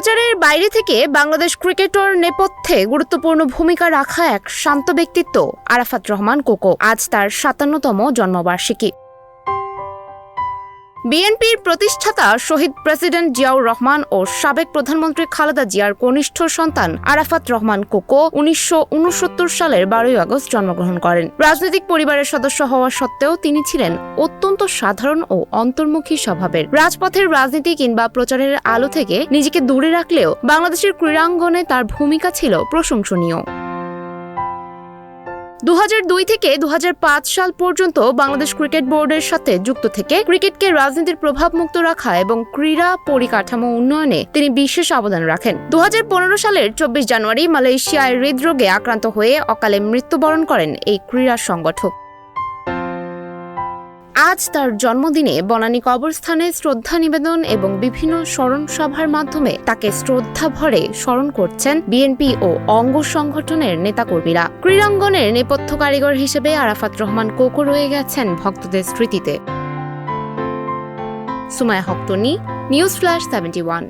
প্রচারের বাইরে থেকে বাংলাদেশ ক্রিকেটের নেপথ্যে গুরুত্বপূর্ণ ভূমিকা রাখা এক শান্ত ব্যক্তিত্ব আরাফাত রহমান কোকো। আজ তার ৫৭তম জন্মবার্ষিকী। বিএনপির প্রতিষ্ঠাতা শহীদ প্রেসিডেন্ট জিয়াউর রহমান ও সাবেক প্রধানমন্ত্রী খালেদা জিয়ার কনিষ্ঠ সন্তান আরাফাত রহমান কোকো ১৯৬৯ সালের ১২ আগস্ট জন্মগ্রহণ করেন। রাজনৈতিক পরিবারের সদস্য হওয়া সত্ত্বেও তিনি ছিলেন অত্যন্ত সাধারণ ও অন্তর্মুখী স্বভাবের। রাজপথের রাজনীতি কিংবা প্রচারের আলো থেকে নিজেকে দূরে রাখলেও বাংলাদেশের ক্রীড়াঙ্গনে তার ভূমিকা ছিল প্রশংসনীয়। ২০০২ থেকে ২০০৫ সাল পর্যন্ত বাংলাদেশ ক্রিকেট বোর্ডের সাথে যুক্ত থেকে ক্রিকেটকে রাজনীতির প্রভাবমুক্ত রাখা এবং ক্রীড়া পরিকাঠামো উন্নয়নে তিনি বিশেষ অবদান রাখেন। ২০১৫ সালের ২৪ জানুয়ারি মালয়েশিয়ায় হৃদরোগে আক্রান্ত হয়ে অকালে মৃত্যুবরণ করেন এই ক্রীড়া সংগঠক। আজ তার জন্মদিনে বনানী কবরস্থানে শ্রদ্ধা নিবেদন এবং বিভিন্ন স্মরণ সভার মাধ্যমে তাকে শ্রদ্ধা ভরে স্মরণ করছেন বিএনপি ও অঙ্গ সংগঠনের নেতাকর্মীরা। ক্রীড়াঙ্গনের নেপথ্য কারিগর হিসেবে আরাফাত রহমান কোকো রয়ে গেছেন ভক্তদের স্মৃতিতে। সুমায়া হক তনি, নিউজ ফ্ল্যাশ 71।